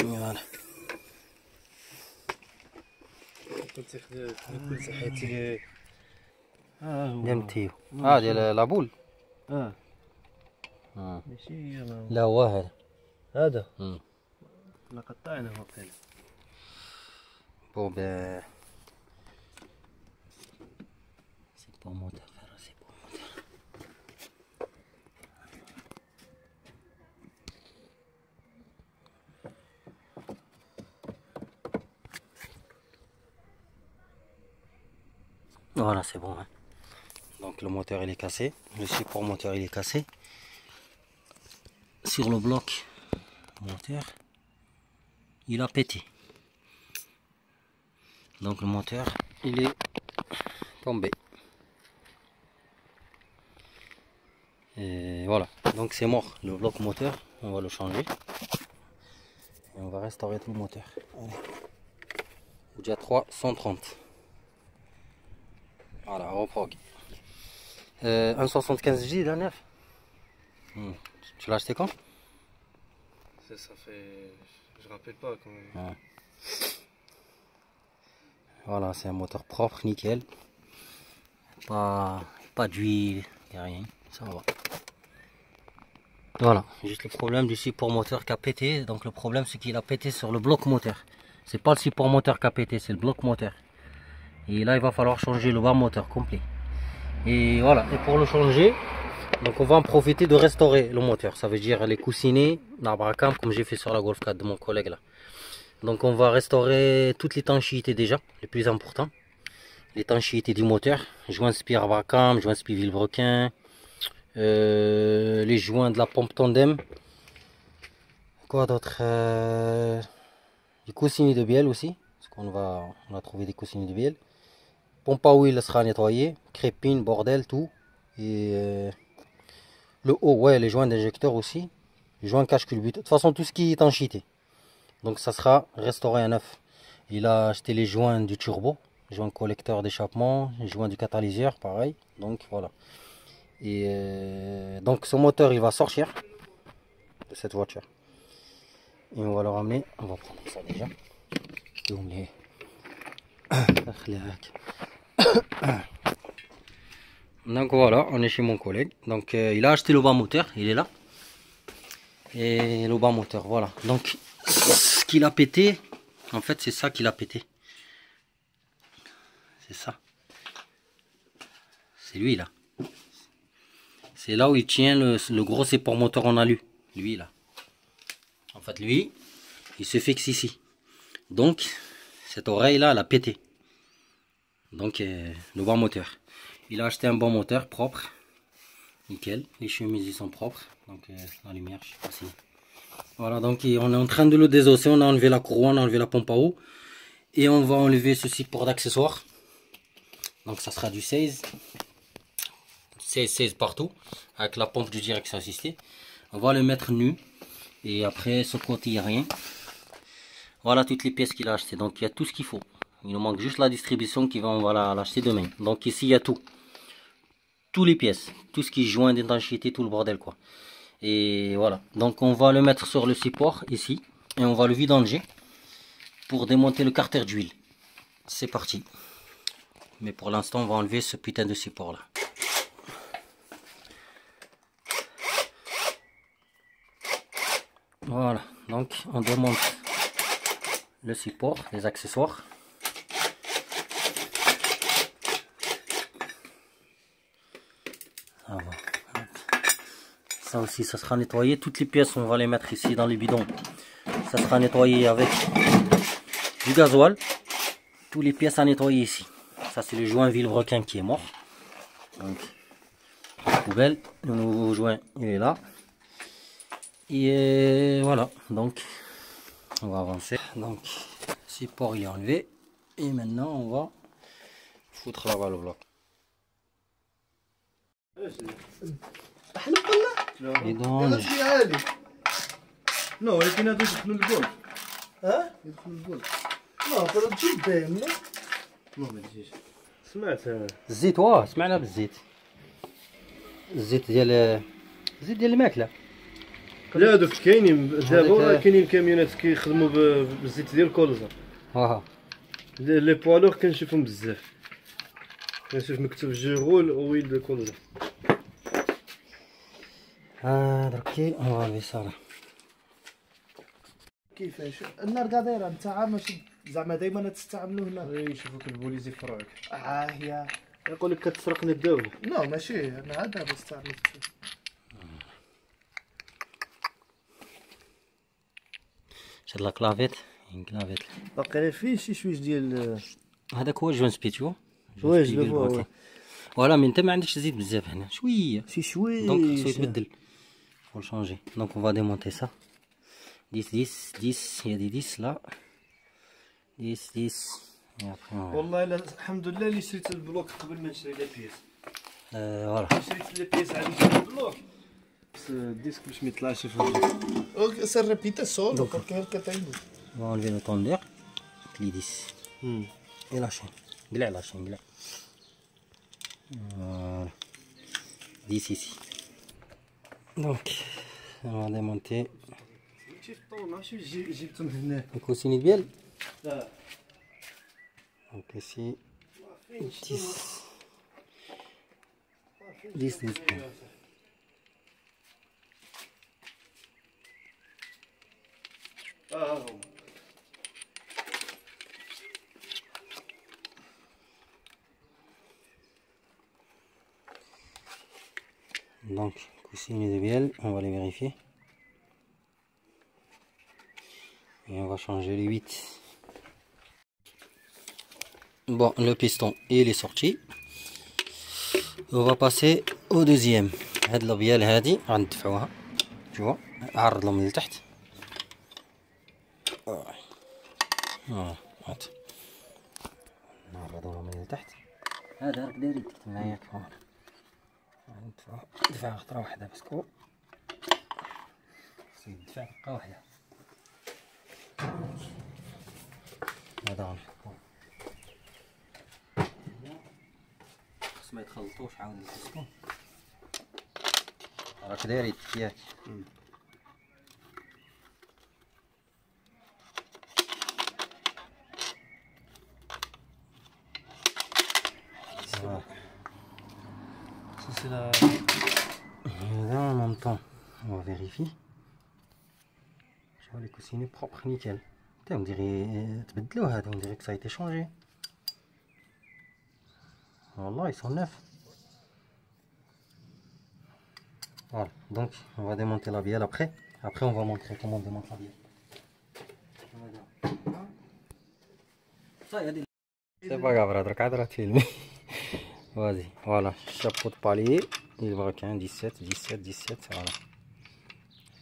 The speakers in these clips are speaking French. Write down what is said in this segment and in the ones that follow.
Voilà. دمتي ديال لابول. ماشي لا هو هذا. هذا لا قطعنا وقيلا. بون سي بور موتور frère, c'est pour moteur. Voilà, c'est bon, hein. Donc le moteur il est cassé, le support moteur il est cassé. Sur le bloc moteur, il a pété. Donc le moteur il est tombé. Et voilà, donc c'est mort. Le bloc moteur, on va le changer. Et on va restaurer tout le moteur. Allez. Oudia 3 130. Voilà, reprog. Un 75J d'un neuf. Tu l'as acheté quand? Ça fait... Je rappelle pas quand même. Ouais. Voilà, c'est un moteur propre, nickel. Pas d'huile, y a rien, ça va. Voilà, juste le problème du support moteur qui a pété. Donc le problème c'est qu'il a pété sur le bloc moteur. C'est pas le support moteur qui a pété, c'est le bloc moteur. Et là il va falloir changer le bas moteur complet. Et voilà, et pour le changer, donc on va en profiter de restaurer le moteur. Ça veut dire les coussinets, l'arbre à cam comme j'ai fait sur la Golf 4 de mon collègue là. Donc on va restaurer toute l'étanchéité déjà, le plus important. L'étanchéité du moteur, joint spi arbre à cam, joint spi vilebrequin, les joints de la pompe tandem. Quoi d'autre, des coussinets de bielle aussi, parce on a trouvé des coussinets de bielle. Pompe à huile sera nettoyée, crépine, bordel, tout. Et le haut, ouais, les joints d'injecteur aussi. Les joints cache-culbute. De toute façon, tout ce qui est étanchéité. Donc ça sera restauré à neuf. Il a acheté les joints du turbo, les joints collecteur d'échappement, les joints du catalyseur, pareil. Donc voilà. Et donc ce moteur, il va sortir de cette voiture. Et on va le ramener. On va prendre ça déjà. Donc voilà, on est chez mon collègue. Donc il a acheté le bas moteur, il est là. Et le bas moteur, voilà. Donc ce qu'il a pété, en fait c'est ça qu'il a pété. C'est ça. C'est lui là. C'est là où il tient le gros support moteur en alu. Lui là. En fait lui, il se fixe ici. Donc cette oreille là, elle a pété. Donc le bas moteur. Il a acheté un bon moteur propre. Nickel. Les chemises ils sont propres. Donc la lumière, je sais pas si. Voilà, donc on est en train de le désosser. On a enlevé la courroie, on a enlevé la pompe à eau. Et on va enlever ce support d'accessoires. Donc ça sera du 16 partout. Avec la pompe de direction assistée. On va le mettre nu. Et après ce côté il n'y a rien. Voilà toutes les pièces qu'il a achetées. Donc il y a tout ce qu'il faut. Il nous manque juste la distribution on va l'acheter demain. Donc ici il y a tout. Toutes les pièces. Tout ce qui est joint d'étanchéité, tout le bordel quoi. Et voilà. Donc on va le mettre sur le support ici. Et on va le vidanger pour démonter le carter d'huile. C'est parti. Mais pour l'instant on va enlever ce putain de support là. Voilà. Donc on démonte le support, les accessoires. Ça va. Ça aussi, ça sera nettoyé. Toutes les pièces, on va les mettre ici dans les bidons. Ça sera nettoyé avec du gasoil. Toutes les pièces à nettoyer ici. Ça, c'est le joint vilebrequin qui est mort. Donc, poubelle. Le nouveau joint, il est là. Et voilà. Donc, on va avancer. Donc, le support, il est enlevé. Et maintenant, on va foutre la balle au bloc. Vidange. لا ولكن هادو يدخلوا الجول. ها؟ يدخلوا الجول. لا فرد جدا لا. ما تجيش. سمعت الزيت سمعنا بالزيت. الزيت ديال الماكله. لا هادوك كاينين دابا هذاك- كاينين كاميونات كيخدموا بالزيت ديال الكولزا. ها لي بوالور كنشوفهم بزاف. كنشوف مكتوب جيرول اويل كولزا. دركي اون فالفي صالح. كيفاش النار كاع دايره نتاع ماشي زعما دائما تستعملوه هنا. يشوفوك البوليس يفرعوك. هي يقول لك كتسرقني الدوله. لا ماشي انا عاد دابا استعملت. شاد لا كلافيت كلافيت. باقي فيه شي شويش ديال هذاك هو جون سبيتيو. واش دابا فوالا مي انت ما عندكش زيت بزاف هنا شويه شي شويش. دونك خصو يتبدل. فو شونجي دونك اون فا ديمونتي سا 10 هي دي 10 لا 10 والله لا الحمد لله اللي شريت البلوك قبل ما نشري لي بيس. فوالا شريت لي بيس عاد نشري البلوك. بس الديسك باش ما يطلعش في الرجل. اوكي سر ريبيتا solo porque es el que tengo. on va enlever le tondeur les 10 et la chaîne قلع la chaîne قلع voilà 10 ici donc on va démonter شي فطور ما عرفتش جبتهم هنا. les coussinets de bielle لا donc ici 10 هم. donc coussinets de bielle on va les vérifier et on va changer les 8. Bon, le piston il est sorti. On va passer au deuxième. هاد الابيال هادي غندفعوها شوفوا عرض لهم لتحت. هات نعرضوها من لتحت. هذا راك داير يدك معايا كمان. ندفع خطرة واحدة باسكو خصو يدفع دقة واحدة. هذا غنحطو خص ما يتخلطوش عاود يتسكو. راك داير يدك ياك. C'est la... Et là en même temps on va vérifier. Je vois les coussinets propres nickel. On dirait تبدلوا هذا on dirait que ça a été changé. Wallah ils sont neufs. Voilà, donc on va démonter la bielle après. Après on va montrer comment on démonte la bielle. C'est pas grave, radrak adra filmer. Vas-y, voilà, chapeau de palier, il va 17, 17, 17, voilà.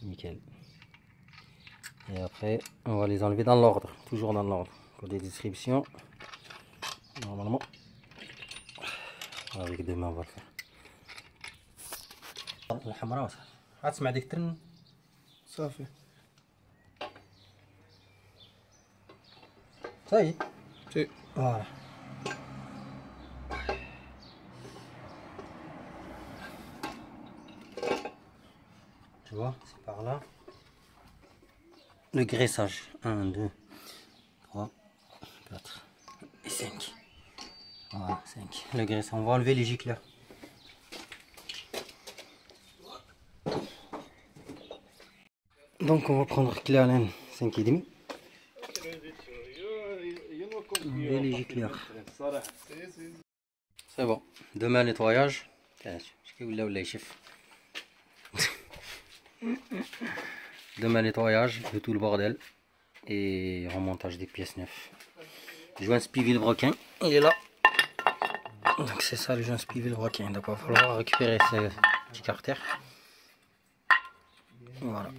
Nickel. Et après, on va les enlever dans l'ordre, toujours dans l'ordre. Pour des distributions, normalement, avec deux mains on va le faire. الحمراء غتسمع ديك الترن صافي صاي سي فوالا tu vois c'est par là le graissage 1 2 3 4 et 5 voilà 5 le graissage on va enlever les gicleurs. Donc on va prendre Clearline 5,5 et les gicleurs. C'est bon, demain nettoyage. Demain nettoyage de tout le bordel et remontage des pièces neuves. Joint Spivil Broquin, il est là. Donc c'est ça le joint Spivil Broquin. Donc il va falloir récupérer ces petits carters. Voilà.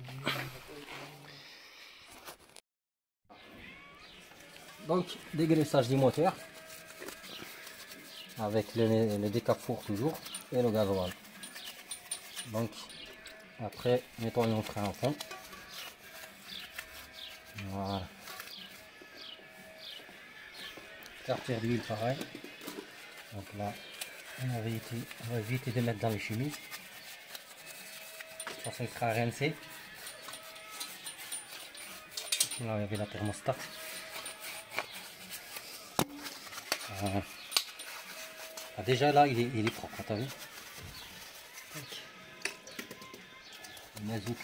Donc dégraissage du moteur avec le décapour toujours et le gasoil. Donc après nettoyons le frein à fond. Voilà. Carter d'huile pareil. Donc là, on va éviter de mettre dans les chemises. De toute façon, il sera rincé. Là, il y avait la thermostat. Voilà. Ah, déjà là, il est propre, t'as vu? Le mazout.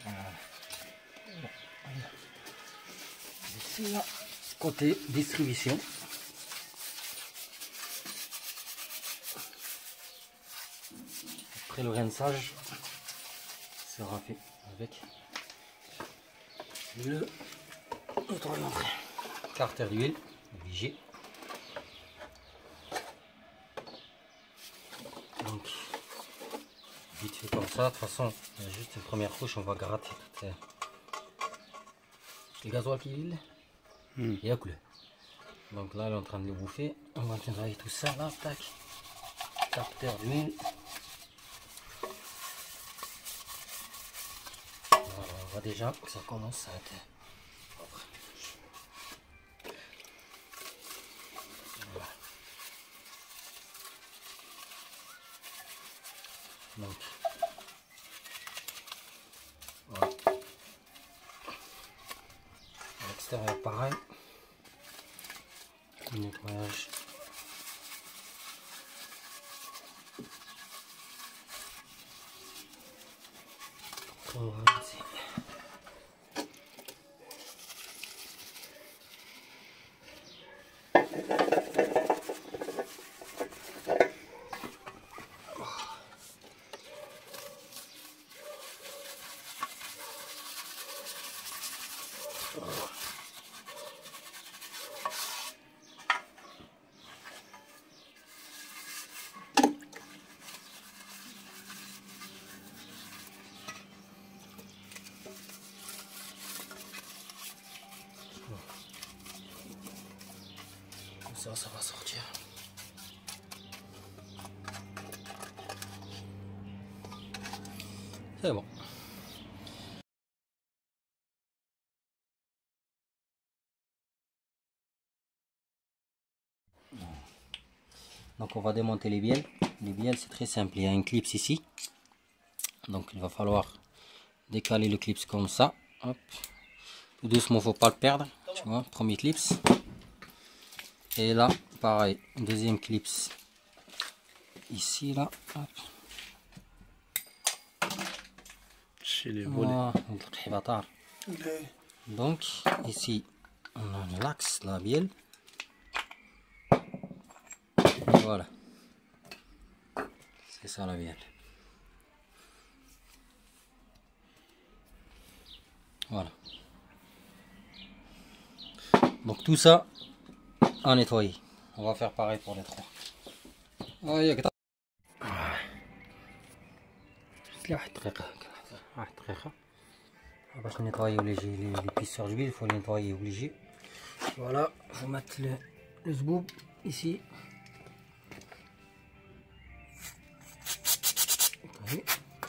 Voilà. Ici, là, côté distribution. Après le rinçage sera fait avec le nettoyant. Carter d'huile, obligé. Donc, vite fait comme ça. De toute façon, il y a juste une première couche, on va gratter tout le gasoil qui est et à couleur. Donc là, elle est en train de le bouffer. On va nettoyer tout ça là, tac. Carter d'huile. Voilà, on voit déjà que ça commence à être propre. Voilà. Donc, voilà. À l'extérieur, pareil. Le nettoyage. On va rincer. Ça va sortir. C'est bon. Donc on va démonter les bielles. Les bielles c'est très simple, il y a une clips ici. Donc il va falloir décaler le clips comme ça. Hop. Tout doucement, faut pas le perdre. Tu vois, premier clips. Et là, pareil, deuxième clips ici là. Hop. Chez les volets. Voilà. Donc ici on a l'axe, la bielle. Voilà. C'est ça la bielle. Voilà. Donc tout ça à nettoyer. On va faire pareil pour les trois. باش نيطوايو les pisseurs d'huile, il faut les nettoyer obligé. Voilà, il faut mettre le zboob ici.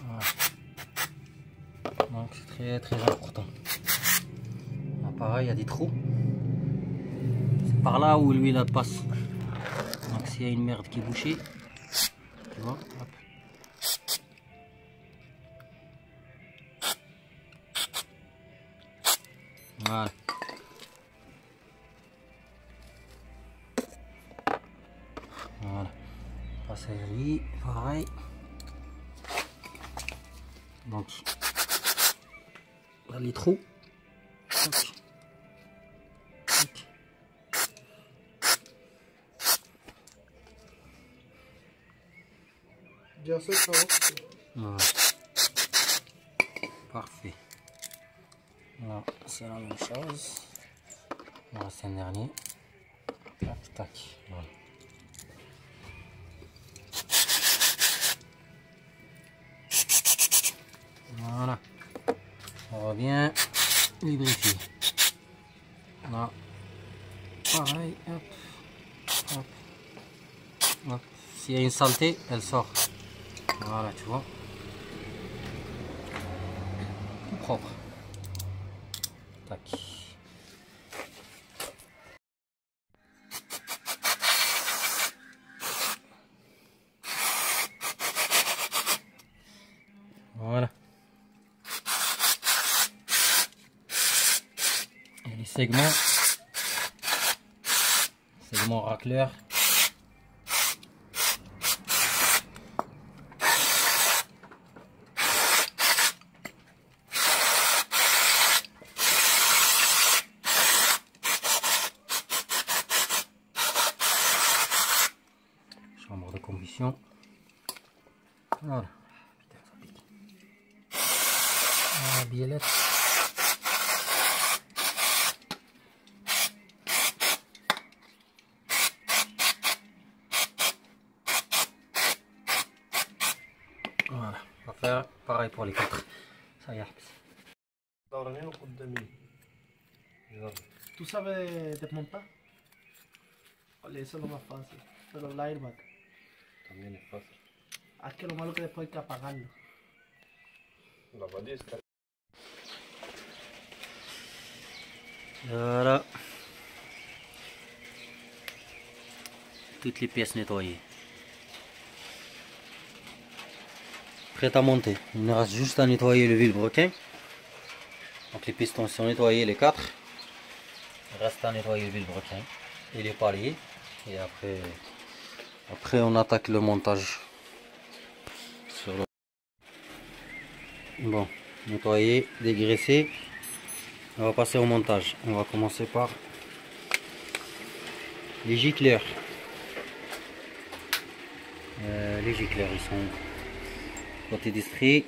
Voilà. Donc c'est très important. Là, pareil, il y a des trous. C'est par là où l'huile passe. Donc s'il y a une merde qui est bouchée, tu vois, hop. Voilà. Voilà. Passagerie, pareil. Donc, là les trous. Tac. Tac. Bien sûr, ça va. Voilà. Parfait. Là, c'est la même chose. Il reste un dernier. Tac, tac. Voilà. Voilà. On va bien lubrifier. Là. Pareil. Hop. Hop. Hop. S'il y a une saleté, elle sort. Voilà, tu vois. propre. Tac. Voilà. Et les segments racleurs. Chambre de combustion. Voilà. Putain, ça pique. Ah, biellette. Voilà, on va faire pareil pour les quatre. Ça y est. دورانين وقدامين. ¿Tú sabes desmontar? Ole, eso es lo más fácil. Pero el airbag. También es fácil. Es que lo malo que después hay que apagarlo. La balista. Voilà. Toutes les pièces nettoyées. Prêt à monter. Il nous reste juste à nettoyer le vilebrequin. Donc les pistons sont nettoyés, les quatre. Il reste à nettoyer le vilebrequin et les paliers. Et après on attaque le montage. Sur le... Bon, nettoyer, dégraisser. On va passer au montage. On va commencer par les gicleurs. Les gicleurs, ils sont côté distri.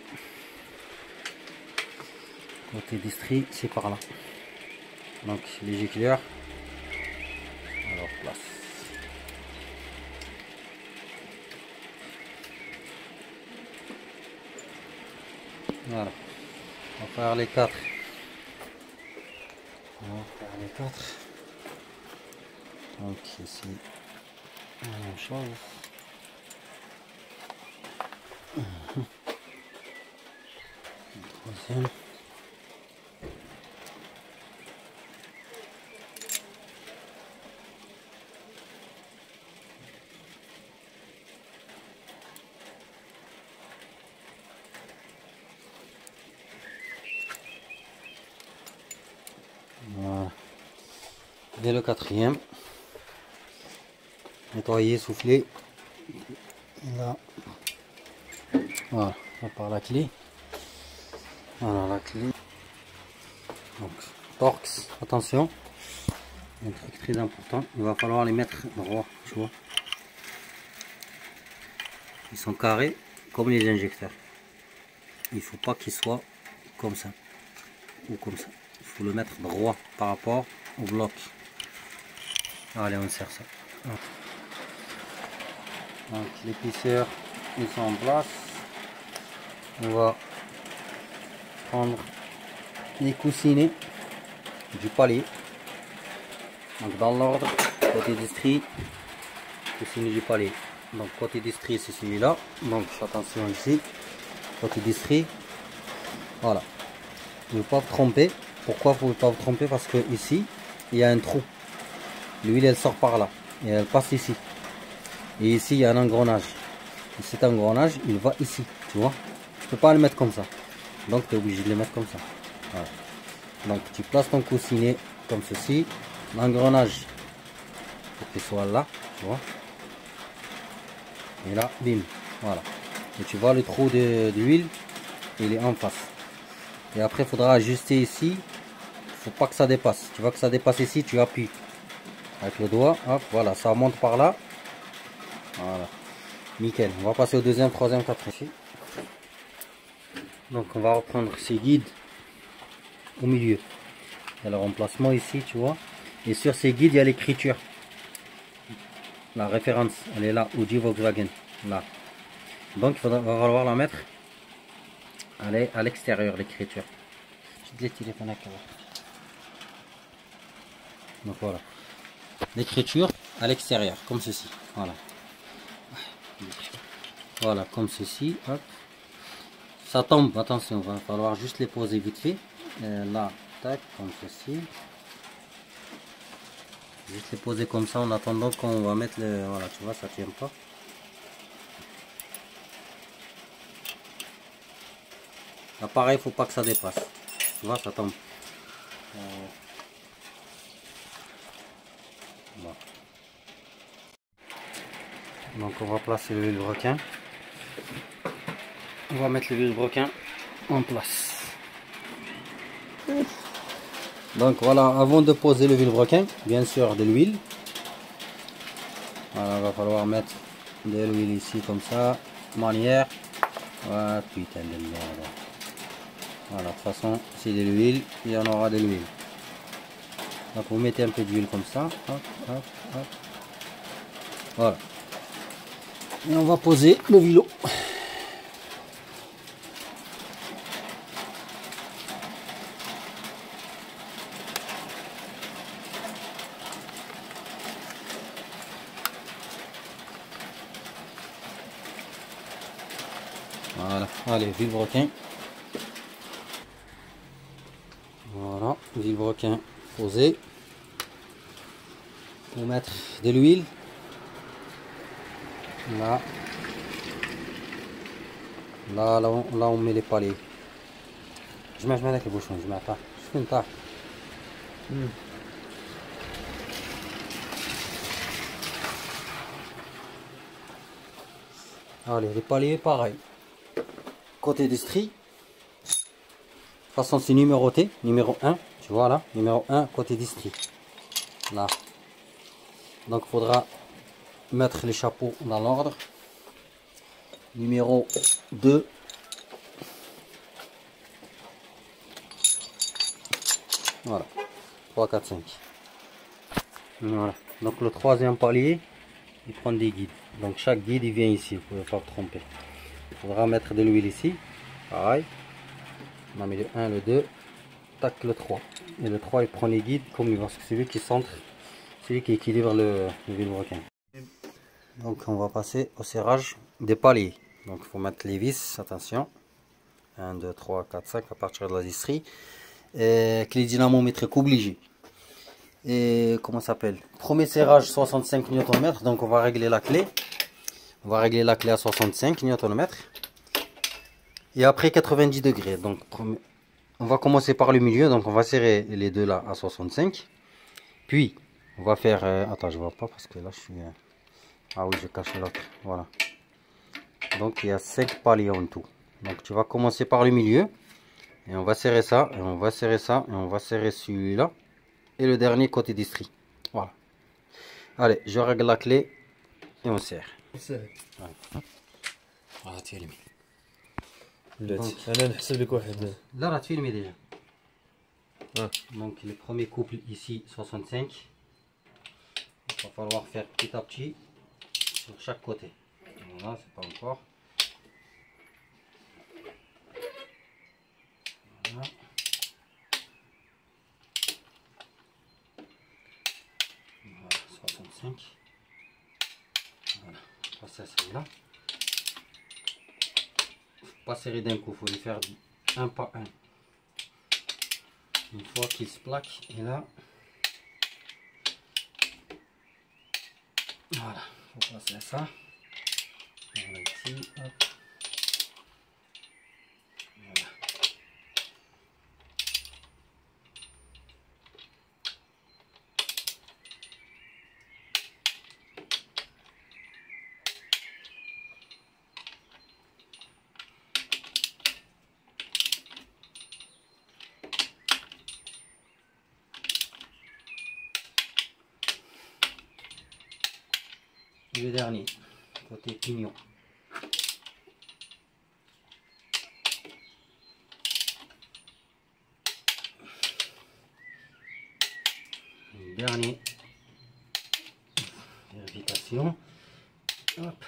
Côté distri, c'est par là. Donc les gicleurs à leur place. Voilà. On va faire les quatre. On va faire les quatre. Donc ici, la même chose. Troisième. Voilà. Et le quatrième. Nettoyer, souffler. Là. Voilà, on part la clé. Voilà la clé. Donc, Torx, attention. Un truc très important, il va falloir les mettre droits, tu vois. Ils sont carrés comme les injecteurs. Il faut pas qu'ils soient comme ça ou comme ça. Il faut le mettre droit par rapport au bloc. Allez, on serre ça. Donc les pisseurs, ils sont en place. On va prendre les coussinets du palier. Donc dans l'ordre, côté distri, coussinet du palier. Donc côté distri, c'est celui-là. Donc attention ici, côté distri. Voilà. Vous ne pouvez pas vous tromper. Pourquoi vous ne pouvez pas vous tromper? Parce que ici, il y a un trou. L'huile, elle sort par là et elle passe ici. Et ici, il y a un engrenage. Et cet engrenage, il va ici, tu vois. Tu peux pas le mettre comme ça. Donc, tu es obligé de le mettre comme ça. Voilà. Donc, tu places ton coussinet comme ceci. L'engrenage, pour qu'il soit là, tu vois. Et là, bim, voilà. Et tu vois le trou d'huile, il est en face. Et après, il faudra ajuster ici. Faut pas que ça dépasse. Tu vois que ça dépasse ici, tu appuies. Avec le doigt, hop, voilà, ça monte par là. Voilà, nickel. On va passer au deuxième, troisième, quatrième ici. Donc on va reprendre ces guides au milieu. Il y a le remplacement ici, tu vois. Et sur ces guides, il y a l'écriture. La référence, elle est là, Audi Volkswagen. Là. Donc il va falloir la mettre à l'extérieur, l'écriture. Donc voilà. L'écriture à l'extérieur, comme ceci. Voilà. Voilà, comme ceci. Hop. ça tombe, attention, va falloir juste les poser vite fait. Et là, tac, comme ceci. Juste les poser comme ça en attendant qu'on va mettre le... Voilà, tu vois, ça tient pas. Là, pareil, faut pas que ça dépasse. Tu vois, ça tombe. Bon. Donc, on va placer le vilebrequin. On va mettre le vilebrequin en place. Donc voilà, avant de poser le vilebrequin, bien sûr de l'huile. Voilà, va falloir mettre de l'huile ici comme ça, manière. Voilà, putain de merde. Voilà, de toute façon, c'est de l'huile, il y en aura de l'huile. Donc vous mettez un peu d'huile comme ça. Hop, hop, hop. Voilà. Et on va poser le vilo. Voilà, allez, vilebrequin. Voilà, vilebrequin posé. On va mettre de l'huile. Là. Là, on met les paliers. Je mets avec les bouchons, je mets pas. Je fais une tarte. Allez, les paliers, pareil. Côté des stries. De toute façon, c'est numéroté. Numéro 1. Tu vois là. Numéro 1, côté des stries. Là. Donc, il faudra mettre les chapeaux dans l'ordre. Numéro 2. Voilà. 3, 4, 5. Voilà. Donc, le troisième palier, il prend des guides. Donc, chaque guide, il vient ici. Vous ne pouvez pas vous tromper. Il faudra mettre de l'huile ici. Pareil. On a mis le 1, le 2. Tac, le 3. Et le 3, il prend les guides comme lui, parce que c'est lui qui centre. C'est lui qui équilibre le vilebrequin. Donc, on va passer au serrage des paliers. Donc, il faut mettre les vis. Attention. 1, 2, 3, 4, 5 à partir de la distrie. Et que les dynamométriques obligés. Et comment ça s'appelle? Premier serrage 65 Nm. Donc, on va régler la clé. On va régler la clé à 65 Nm. Et après 90 degrés. Donc, on va commencer par le milieu. Donc, on va serrer les deux là à 65. Puis, on va faire... attends, je vois pas parce que là, je suis... ah oui, je cache l'autre. Voilà. Donc, il y a 5 paliers en tout. Donc, tu vas commencer par le milieu. Et on va serrer ça. Et on va serrer ça. Et on va serrer celui-là. Et le dernier côté distri. Voilà. Allez, je règle la clé. Et on serre. Voilà, tu filmes. انا نحسب لك واحد. Là, tu filmes déjà. Donc, le premier couple ici, 65. Il va falloir faire petit à petit sur chaque côté. Voilà, c'est pas encore. Voilà. Voilà, 65. Voilà, on va passer à celui-là. Pas serrer d'un coup, il faut les faire un par un. Une fois qu'il se plaque, et là, voilà, il faut passer à ça. Voilà ici, hop. Voilà. Et le dernier, côté pignon. Le dernier, vérification. Hop.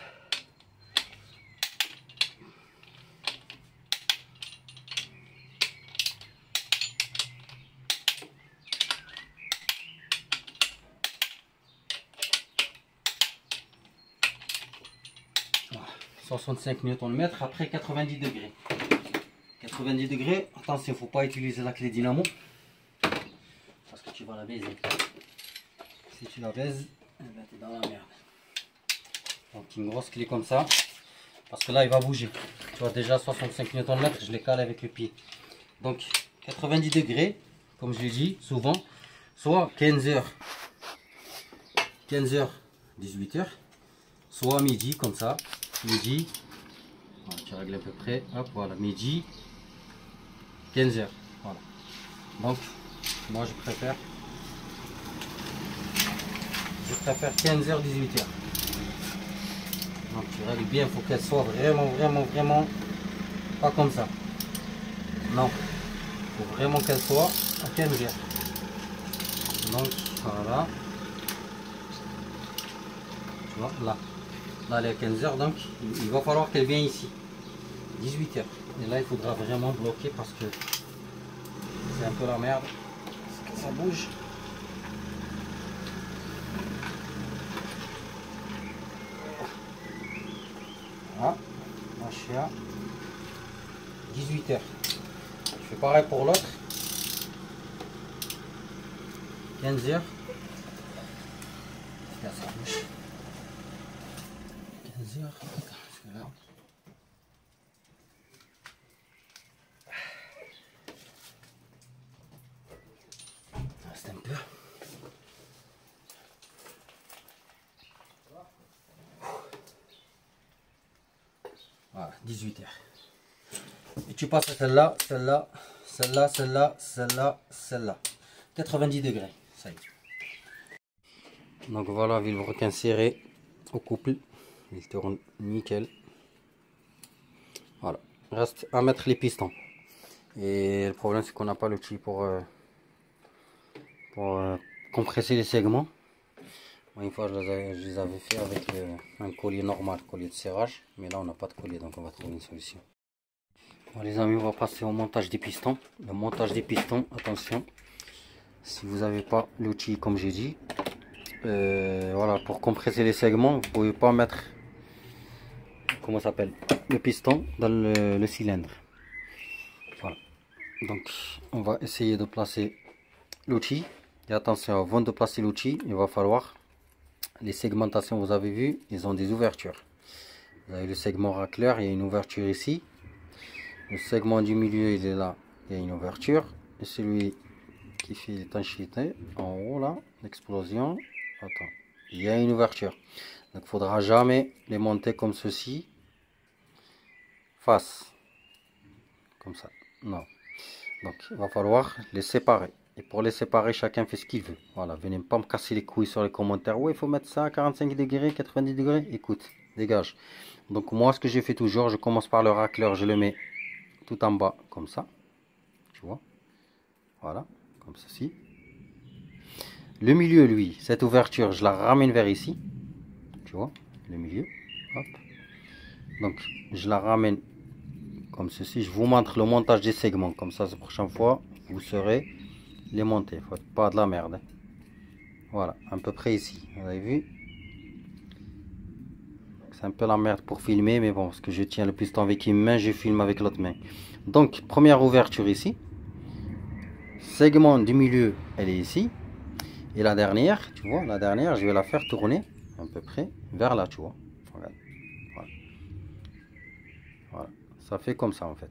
Voilà. 65 Nm après 90 degrés. 90 degrés. Attention, faut pas utiliser la clé dynamo. Parce que tu vas la baiser. Si tu la baises, eh ben, t'es dans la merde. Donc une grosse clé comme ça. Parce que là, il va bouger. Tu vois, déjà 65 Nm, je les cale avec le pied. Donc 90 degrés, comme je l'ai dit, souvent. Soit 15h, 18h. Soit midi, comme ça. Midi. Voilà, tu règles à peu près. Hop, voilà, midi. 15h. Voilà. Donc, moi je préfère 15h, 18h. Donc tu règles bien, il faut qu'elle soit vraiment pas comme ça. Non, il faut vraiment qu'elle soit à 15h. Donc voilà. Tu vois, là elle est à 15h, donc il va falloir qu'elle vienne ici. 18h. Et là il faudra vraiment bloquer parce que c'est un peu la merde. Parce que ça bouge. Voilà, là je suis à 18h. Je fais pareil pour l'autre. 15h. Là ça bouge. 15h. Reste un peu. Voilà, 18h. Et tu passes à celle-là, celle-là, celle-là, celle-là, celle-là, celle-là. 90 degrés. Ça y est. Donc voilà, vilebrequin serré au couple. Il tourne nickel. Voilà. Reste à mettre les pistons. Et le problème, c'est qu'on n'a pas l'outil pour compresser les segments. Moi, une fois, je les avais fait avec un collier normal, collier de serrage. Mais là, on n'a pas de collier, donc on va trouver une solution. Bon, les amis, on va passer au montage des pistons. Le montage des pistons, attention. Si vous n'avez pas l'outil, comme j'ai dit, voilà, pour compresser les segments, vous ne pouvez pas mettre, comment ça s'appelle, le piston dans le cylindre. Voilà. Donc, on va essayer de placer l'outil. Et attention, avant de placer l'outil, il va falloir les segmentations. Vous avez vu, ils ont des ouvertures. Vous avez le segment racleur, il y a une ouverture ici. Le segment du milieu, il est là, il y a une ouverture. Et celui qui fait l'étanchéité, en haut là, l'explosion, attends, il y a une ouverture. Donc il faudra jamais les monter comme ceci, face, comme ça, non. Donc il va falloir les séparer. Et pour les séparer, chacun fait ce qu'il veut. Voilà, venez pas me casser les couilles sur les commentaires. Ouais, il faut mettre ça à 45 degrés, 90 degrés. Écoute, dégage. Donc moi, ce que j'ai fait toujours, je commence par le racleur, je le mets tout en bas, comme ça. Tu vois, voilà, comme ceci. Le milieu, lui, cette ouverture, je la ramène vers ici. Tu vois, le milieu. Hop. Donc, je la ramène comme ceci. Je vous montre le montage des segments. Comme ça, la prochaine fois, vous saurez les monter. Faut pas de la merde. Hein. Voilà, à peu près ici. Vous avez vu? C'est un peu la merde pour filmer, mais bon, parce que je tiens le piston avec une main, je filme avec l'autre main. Donc, première ouverture ici. Segment du milieu, elle est ici. Et la dernière, tu vois, la dernière, je vais la faire tourner à peu près vers là, tu vois. Regarde. Voilà. Voilà. Ça fait comme ça en fait.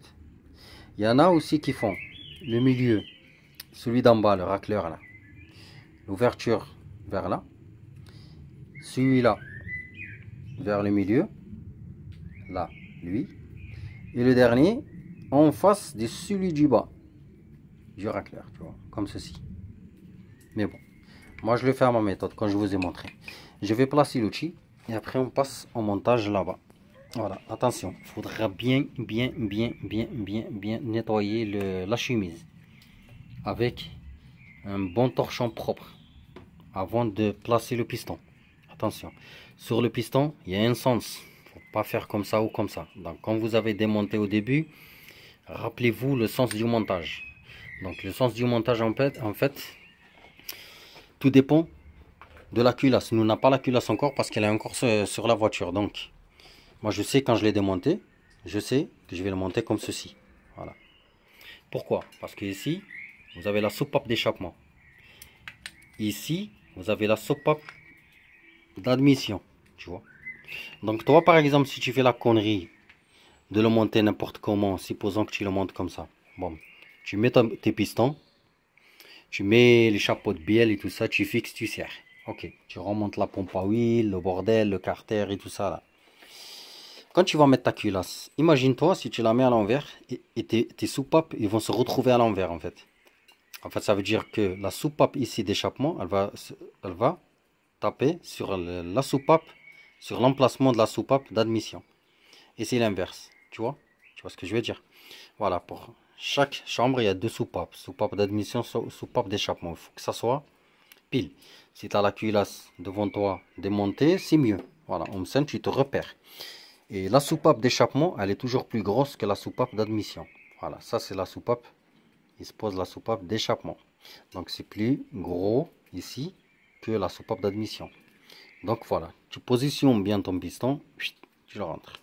Il y en a aussi qui font le milieu, celui d'en bas, le racleur là. L'ouverture vers là. Celui-là vers le milieu. Là, lui. Et le dernier en face de celui du bas. Du racleur, tu vois, comme ceci. Mais bon. Moi, je le fais à ma méthode, quand je vous ai montré. Je vais placer l'outil et après, on passe au montage là-bas. Voilà, attention, il faudra bien nettoyer la chemise avec un bon torchon propre avant de placer le piston. Attention, sur le piston, il y a un sens. Il ne faut pas faire comme ça ou comme ça. Donc, quand vous avez démonté au début, rappelez-vous le sens du montage. Donc, le sens du montage, en fait, tout dépend de la culasse. Nous, on n'a pas la culasse encore parce qu'elle est encore sur la voiture. Donc, moi, je sais quand je l'ai démonté, je sais que je vais le monter comme ceci. Voilà. Pourquoi? Parce que ici, vous avez la soupape d'échappement. Ici, vous avez la soupape d'admission. Tu vois. Donc toi, par exemple, si tu fais la connerie de le monter n'importe comment, supposons que tu le montes comme ça. Bon, tu mets tes pistons, tu mets les chapeaux de bielle et tout ça, tu fixes, tu serres. Ok, tu remontes la pompe à huile, le bordel, le carter et tout ça là. Quand tu vas mettre ta culasse, imagine-toi si tu la mets à l'envers et tes soupapes ils vont se retrouver à l'envers en fait. En fait, ça veut dire que la soupape ici d'échappement, elle va taper sur la soupape, sur l'emplacement de la soupape d'admission. Et c'est l'inverse, tu vois? Tu vois ce que je veux dire? Voilà, pour chaque chambre, il y a deux soupapes. Soupape d'admission, soupape d'échappement. Il faut que ça soit pile. Si tu as la culasse devant toi démontée, c'est mieux. Voilà, en scène, tu te repères. Et la soupape d'échappement, elle est toujours plus grosse que la soupape d'admission. Voilà, ça c'est la soupape. Il se pose la soupape d'échappement. Donc c'est plus gros ici que la soupape d'admission. Donc voilà, tu positionnes bien ton piston, tu le rentres.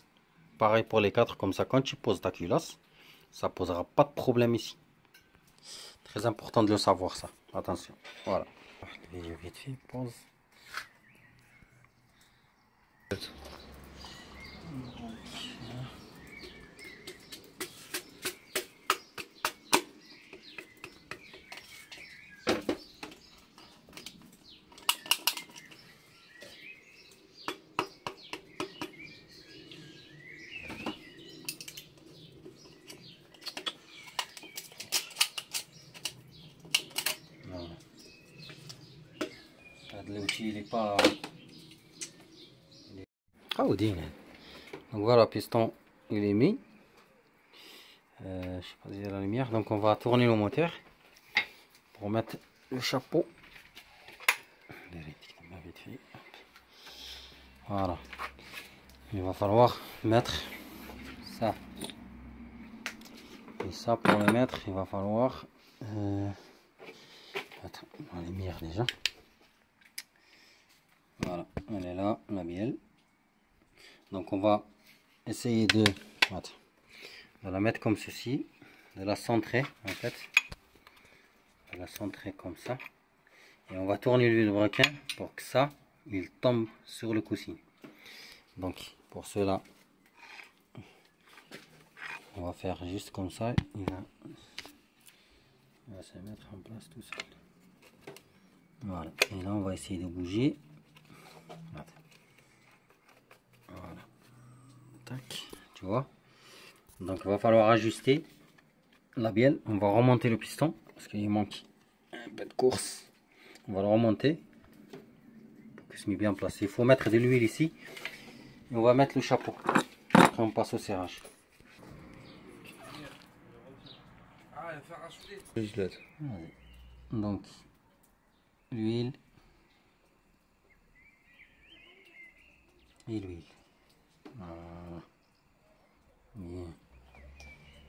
Pareil pour les quatre, comme ça quand tu poses ta culasse, ça posera pas de problème ici. Très important de le savoir ça. Attention. Voilà. Vite fait, pause. L'outil il est pas. Ah, donc voilà, piston il est mis. Je sais pas si la lumière. Donc on va tourner le moteur pour mettre le chapeau. Voilà. Il va falloir mettre ça. Et ça pour le mettre, il va falloir mettre la lumière déjà. Voilà, elle est là, la bielle. Donc on va essayer de la mettre comme ceci, de la centrer en fait, de la centrer comme ça. Et on va tourner l'huile de requin pour que ça, il tombe sur le coussin. Donc pour cela, on va faire juste comme ça. Il va se mettre en place tout seul. Voilà. Et là on va essayer de bouger. Voilà. Tac. Tu vois. Donc il va falloir ajuster la bielle. On va remonter le piston parce qu'il manque un peu de course. On va le remonter pour qu'il se mette bien en place. Il faut mettre de l'huile ici. Et on va mettre le chapeau. Après on passe au serrage. Donc l'huile et l'huile. Voilà. Bien.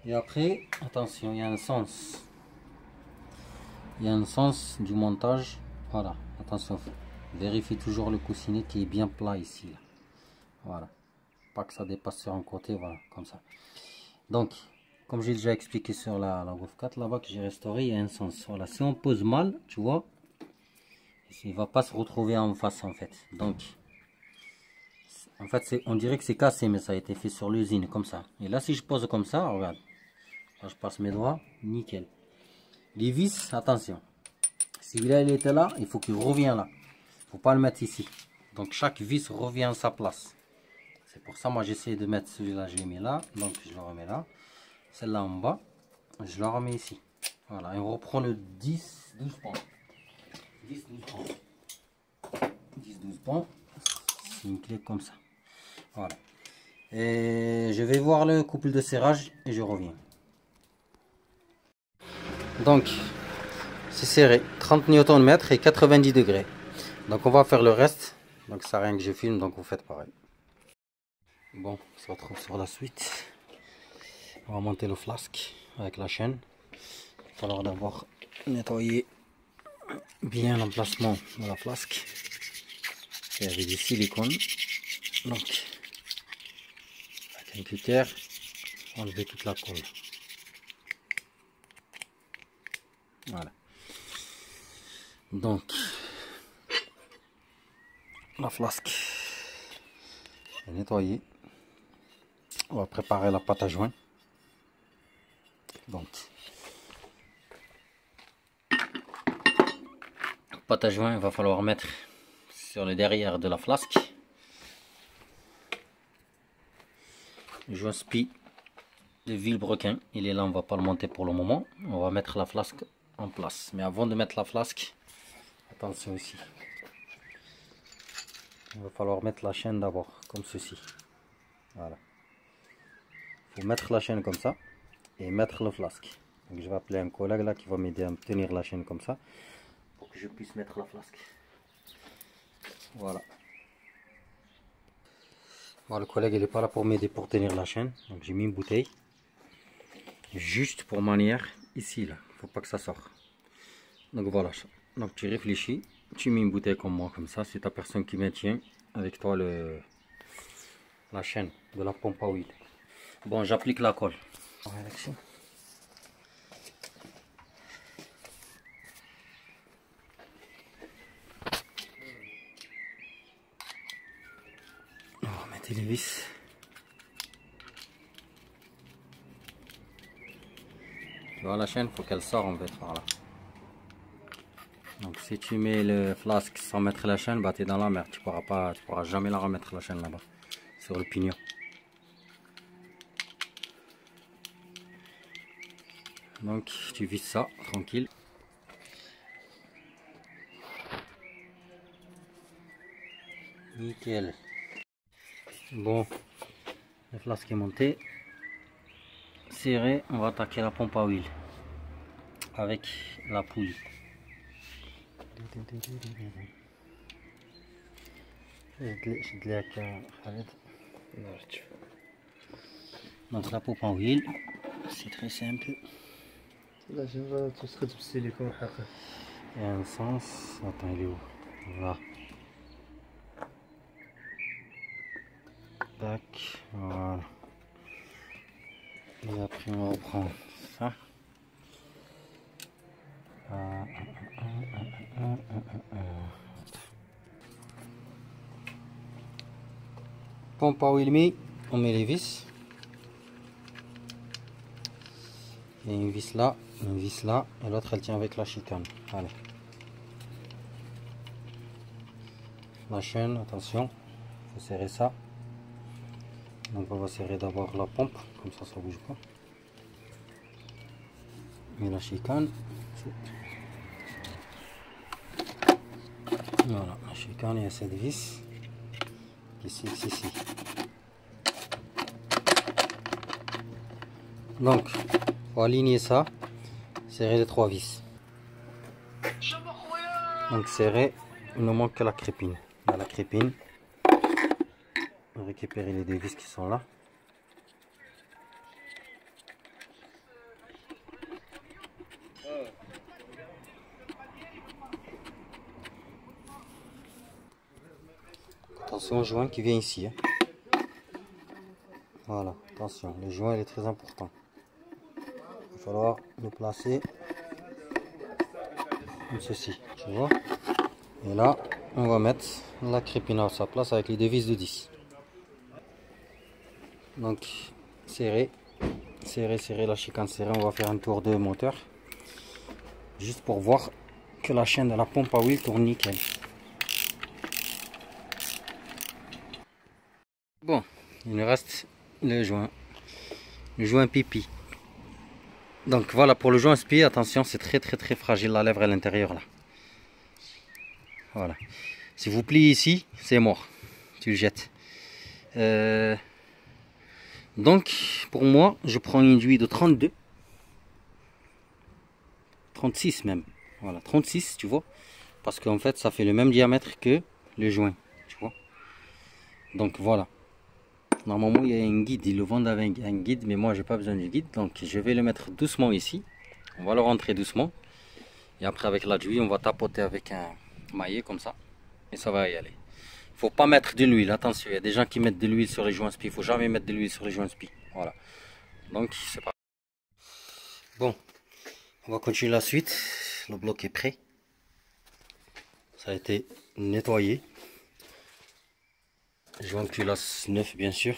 Et après, attention, il y a un sens. Il y a un sens du montage. Voilà, attention. Vérifiez toujours le coussinet qui est bien plat ici. Là. Voilà. Pas que ça dépasse sur un côté, voilà, comme ça. Donc, comme j'ai déjà expliqué sur la Golf 4, là-bas que j'ai restauré, il y a un sens. Voilà, si on pose mal, tu vois, il va pas se retrouver en face en fait. Donc, en fait, on dirait que c'est cassé, mais ça a été fait sur l'usine, comme ça. Et là, si je pose comme ça, regarde. Là, je passe mes doigts, nickel. Les vis, attention. Si là, il était là, il faut qu'il revienne là. Il ne faut pas le mettre ici. Donc, chaque vis revient à sa place. C'est pour ça, moi, j'essaie de mettre celui-là, je l'ai mis là. Donc, je le remets là. Celle-là en bas, je la remets ici. Voilà, et on reprend le 10-12 pans. 10-12 pans. 10-12 pans. C'est une clé comme ça. Voilà. Et je vais voir le couple de serrage et je reviens. Donc, c'est serré. 30 Nm et 90 degrés. Donc, on va faire le reste. Donc, ça rien que je filme, donc vous faites pareil. Bon, on se retrouve sur la suite. On va monter le flasque avec la chaîne. Il va falloir d'abord nettoyer bien l'emplacement de la flasque. Il y avait du silicone. Donc, avec un cutter, enlever toute la colle. Voilà. Donc, la flasque est nettoyée. On va préparer la pâte à joint. Donc, pâte à joint, il va falloir mettre sur le derrière de la flasque. Le joint spi de Vilebrequin, il est là, on va pas le monter pour le moment. On va mettre la flasque en place. Mais avant de mettre la flasque, attention aussi. Il va falloir mettre la chaîne d'abord, comme ceci. Voilà. Il faut mettre la chaîne comme ça et mettre le flasque. Donc je vais appeler un collègue là qui va m'aider à me tenir la chaîne comme ça pour que je puisse mettre la flasque. Voilà. Bon, le collègue il n'est pas là pour m'aider pour tenir la chaîne. Donc j'ai mis une bouteille. Juste pour manière ici là. Il ne faut pas que ça sorte. Donc voilà. Donc tu réfléchis. Tu mets une bouteille comme moi comme ça. C'est ta personne qui maintient avec toi la chaîne de la pompe à huile. Bon, j'applique la colle. On va mettre les vis. Tu vois la chaîne, faut qu'elle sorte en fait par là. Donc si tu mets le flasque sans mettre la chaîne, bah tu es dans la merde. Tu pourras jamais la remettre la chaîne là-bas sur le pignon. Donc tu vises ça tranquille. Nickel. Bon, le flasque est monté. Serré, on va attaquer la pompe à huile avec la poulie. Donc la pompe à huile, c'est très simple. Il y a un sens. Attends, il est où? Voilà. Tac, voilà. Et après on reprend ça. Pompe à huile mis, on met les vis. Et une vis là, et l'autre elle tient avec la chicane. Allez. La chaîne, attention, il faut serrer ça. Donc on va serrer d'abord la pompe, comme ça ça bouge pas. Et la chicane. Voilà, la chicane, il y a cette vis qui se fixe ici. Donc, faut aligner ça, serrer les trois vis. Donc serrer, il ne manque que la crépine. Là, la crépine, on va récupérer les deux vis qui sont là. Attention au joint qui vient ici. Hein. Voilà, attention, le joint il est très important. Il va falloir le placer comme ceci, tu vois. Et là, on va mettre la crépine à sa place avec les deux vis de 10. Donc, serrer la chicane serrée. On va faire un tour de moteur. Juste pour voir que la chaîne de la pompe à huile tourne nickel. Bon, il nous reste le joint pipi. Donc voilà, pour le joint spi, attention, c'est très fragile, la lèvre à l'intérieur là. Voilà. Si vous pliez ici, c'est mort. Tu le jettes. Donc, pour moi, je prends une aiguille de 32. 36 même. Voilà, 36, tu vois. Parce qu'en fait, ça fait le même diamètre que le joint. Tu vois. Donc voilà. Normalement, il y a un guide. Ils le vendent avec un guide, mais moi, j'ai pas besoin du guide. Donc, je vais le mettre doucement ici. On va le rentrer doucement. Et après, avec l'aiguille, on va tapoter avec un maillet comme ça. Et ça va y aller. Il faut pas mettre de l'huile. Attention, il y a des gens qui mettent de l'huile sur les joints spi. Il faut jamais mettre de l'huile sur les joints spi. Voilà. Donc, c'est pas. Bon. On va continuer la suite. Le bloc est prêt. Ça a été nettoyé. Joint culasse neuf bien sûr.